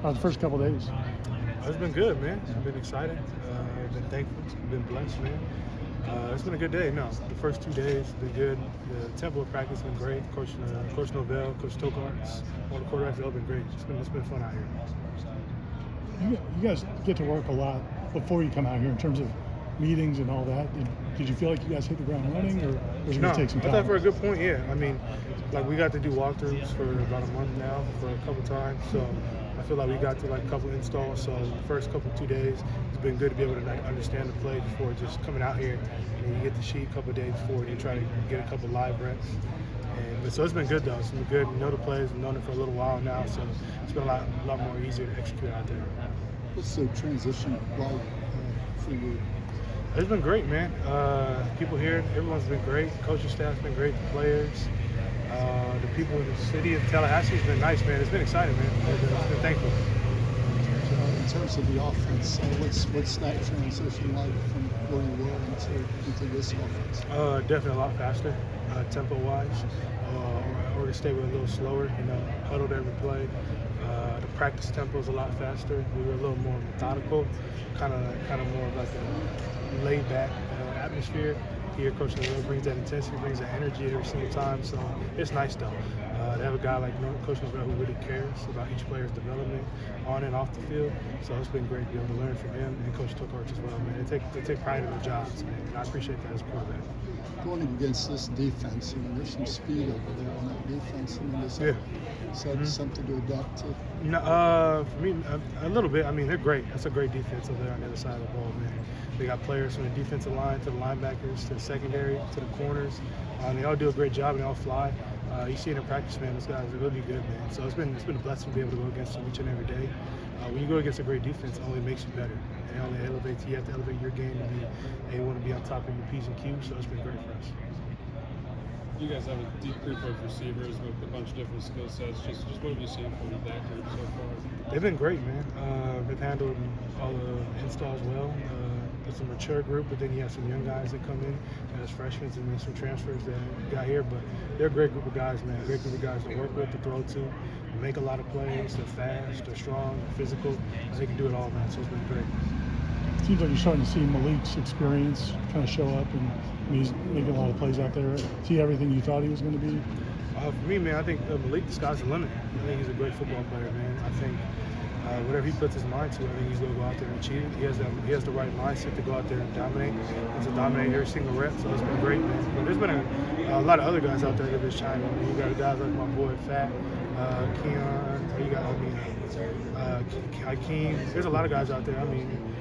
The first couple of days? It's been good, man. I've been excited. I've been thankful. Been blessed, man. It's been a good day. No, the first 2 days been good. The tempo of practice been great. Coach Novell, Coach Tokarts, all the quarterbacks have all been great. It's been fun out here. You guys get to work a lot before you come out here in terms of meetings and all that. Did you feel like you guys hit the ground running, or was it going to take some time? I thought for a good point, yeah. I mean, like we got to do walkthroughs for about a month now for a couple times, so I feel like we got to like a couple installs. So the first 2 days, it's been good to be able to like understand the play before just coming out here. And you get the sheet a couple days before, and you try to get a couple live reps. But so it's been good though. It's been good. You know the plays. We've known it for a little while now, so it's been a lot more easier to execute out there. What's the transition like for you? It's been great, man. People here, everyone's been great. Coaching staff's been great. The players, the people in the city of Tallahassee has been nice, man. It's been exciting, man. It's been thankful. In terms of the offense, what's that transition like from where you were into this offense? Definitely a lot faster, tempo-wise. Oregon State were a little slower, huddled every play. The practice tempo is a lot faster. We were a little more methodical, kind of more of like a laid-back atmosphere. Here, Coach Novell brings that intensity, brings that energy every single time. So it's nice though. To have a guy like Coach Novell who really cares about each player's development on and off the field. So it's been great to be able to learn from him and Coach Tokarts as well, man. They take pride in their jobs, man. And I appreciate that as a quarterback. Going against this defense, there's some speed over there on that defense. Is that something to adapt to? No, for me, a little bit. I mean, they're great. That's a great defense over there on the other side of the ball, man. They got players from the defensive line to the linebackers to the secondary to the corners. They all do a great job and they all fly. You see it in practice, man. Those guys are really good, man. So it's been a blessing to be able to go against them each and every day. When you go against a great defense, it only makes you better. It only elevates you. You have to elevate your game to want to be on top of your P's and Q's. So it's been great for us. You guys have a deep group of receivers with a bunch of different skill sets. Just what have you seen from that group so far? They've been great, man. They've handled all the installs well. It's a mature group, but then you have some young guys that come in as freshmen and then some transfers that got here. But they're a great group of guys, man. Great group of guys to work with, to throw to. They make a lot of plays. They're fast, they're strong, they're physical. They can do it all, man. So it's been great. It seems like you're starting to see Malik's experience kind of show up, and he's making a lot of plays out there. Is he everything you thought he was going to be? For me, man, I think Malik, the sky's the limit. I think he's a great football player, man. I think whatever he puts his mind to, I think he's going to go out there and achieve it. He has the right mindset to go out there and dominate. He's to dominate every single rep, so it's been great, man. But there's been a lot of other guys out there that have been shining. I mean, you got guys like my boy Fat, Keon, you got, Hakeem. There's a lot of guys out there. I mean,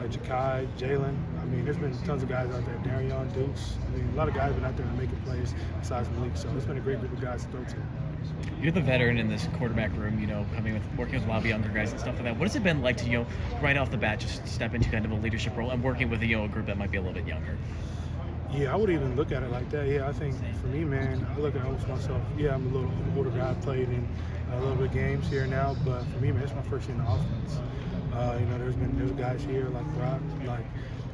Jakai, Jalen. I mean, there's been tons of guys out there. Darion, Dukes. I mean, a lot of guys have been out there making plays besides Malik. So it's been a great group of guys to throw to. You're the veteran in this quarterback room, working with a lot of younger guys and stuff like that. What has it been like to, right off the bat, just step into kind of a leadership role and working with a group that might be a little bit younger? Yeah, I would even look at it like that. Yeah, I think for me, man, I look at almost myself. Yeah, I'm an older guy. I played in a little bit of games here now, but for me, man, it's my first year in the offense. There's guys here like Brock, like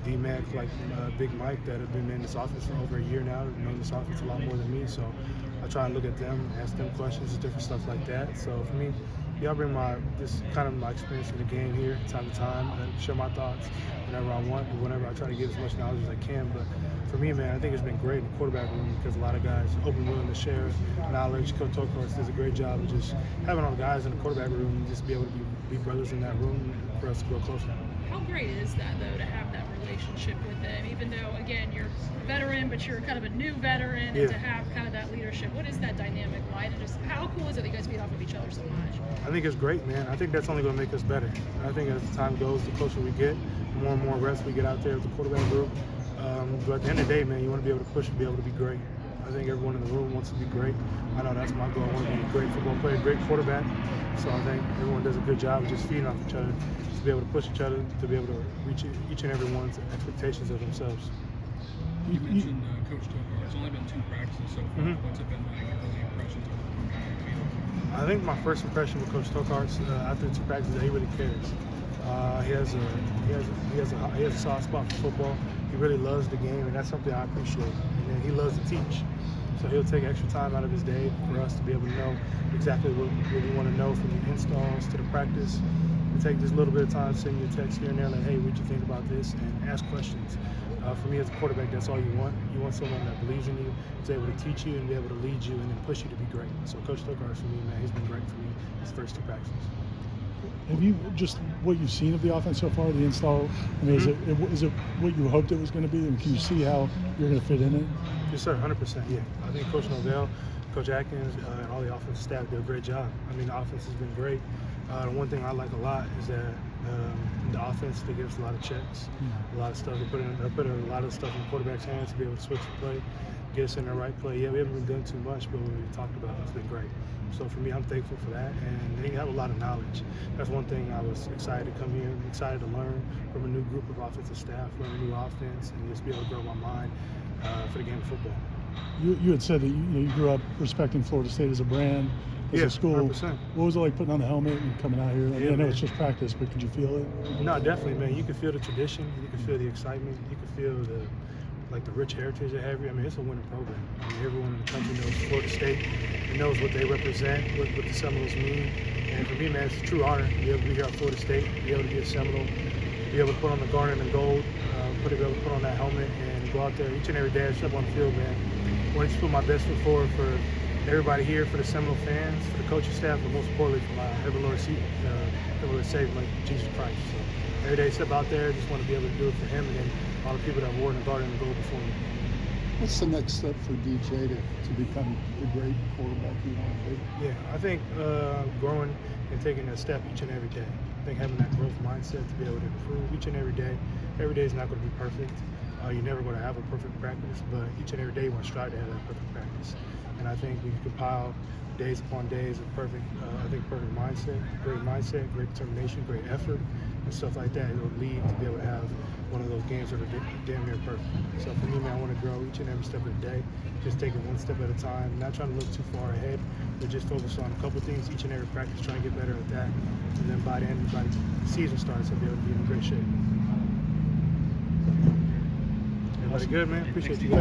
D-Mac, like Big Mike that have been in this offense for over a year now. They've known this offense a lot more than me, so I try and look at them, ask them questions, different stuff like that. So for me, I bring my experience in the game here, time to time, share my thoughts whenever I want, but whenever I try to get as much knowledge as I can. But for me, man, I think it's been great in the quarterback room because a lot of guys are open, willing to share knowledge. Coach Tokarts does a great job of just having all the guys in the quarterback room and just be able to be brothers in that room for us to grow closer. How great is that, though, to have that relationship with them, even though, again, you're a veteran, but you're kind of a new veteran, and to have kind of that leadership? What is that dynamic like? And just how cool is it that you guys feed off of each other so much? I think it's great, man. I think that's only going to make us better. I think as time goes, the closer we get, the more and more reps we get out there with the quarterback group. But at the end of the day, man, you want to be able to push and be able to be great. I think everyone in the room wants to be great. I know that's my goal. I want to be a great football player, great quarterback. So I think everyone does a good job of just feeding off each other, just to be able to push each other, to be able to reach each and every one's expectations of themselves. You mentioned Coach Tokarts. It's only been 2 practices so far. What's it been like? Early impressions of the field? I think my first impression with Coach Tokarts after 2 practices, that he really cares. He has a soft spot for football. He really loves the game, and that's something I appreciate. And then he loves to teach. So he'll take extra time out of his day for us to be able to know exactly what we want to know from the installs to the practice. And take just a little bit of time, send you a text here and there, like, hey, what'd you think about this? And ask questions. For me as a quarterback, that's all you want. You want someone that believes in you, is able to teach you and be able to lead you and then push you to be great. So Coach Tokars, for me, man, he's been great for me his first 2 practices. Have you just what you've seen of the offense so far, the install? I mean, is it what you hoped it was going to be? And can you see how you're going to fit in it? Yes, sir, 100%. Yeah, I think Coach Novell, Coach Atkins, and all the offensive staff did a great job. I mean, the offense has been great. The one thing I like a lot is that the offense, they give us a lot of checks, a lot of stuff. They put a lot of stuff in the quarterback's hands to be able to switch the play, get us in the right play. Yeah, we haven't been doing too much, but what we talked about, it's been great. So for me, I'm thankful for that, and they have a lot of knowledge. That's one thing I was excited to come here, excited to learn from a new group of offensive staff, learn a new offense, and just be able to grow my mind for the game of football. You had said that you grew up respecting Florida State as a brand, as a school. 100%. What was it like putting on the helmet and coming out here? Yeah, I know man. it's just practice, but could you feel it? No, definitely, man. You can feel the tradition. You can feel the excitement. You can feel the rich heritage they have here. I mean, it's a winning program. I mean, everyone in the country knows Florida State. It knows what they represent, what the Seminoles mean. And for me, man, it's a true honor to be able to be here at Florida State, be able to be a Seminole, be able to put on the garnet and gold, be able to put on that helmet and go out there each and every day. I step on the field, man. I want to put my best foot forward for everybody here, for the Seminole fans, for the coaching staff, but most importantly for my ever Lord Savior, like Jesus Christ. So every day I step out there, just want to be able to do it for him and then all the people that wore the garden and gold before me. What's the next step for DJ to become the great quarterback you want to be? Yeah, I think growing and taking a step each and every day. I think having that growth mindset to be able to improve each and every day. Every day is not going to be perfect. You're never going to have a perfect practice, but each and every day you want to strive to have that perfect practice. And I think we compile days upon days of perfect mindset, great determination, great effort, and stuff like that. It will lead to be able to have one of those games that are damn near perfect. So for me, man, I want to grow each and every step of the day, just taking one step at a time, not trying to look too far ahead, but just focus on a couple things each and every practice, trying to get better at that. And then by the end, by the season starts, I'll be able to be in great shape. Everybody good, man? Appreciate you guys.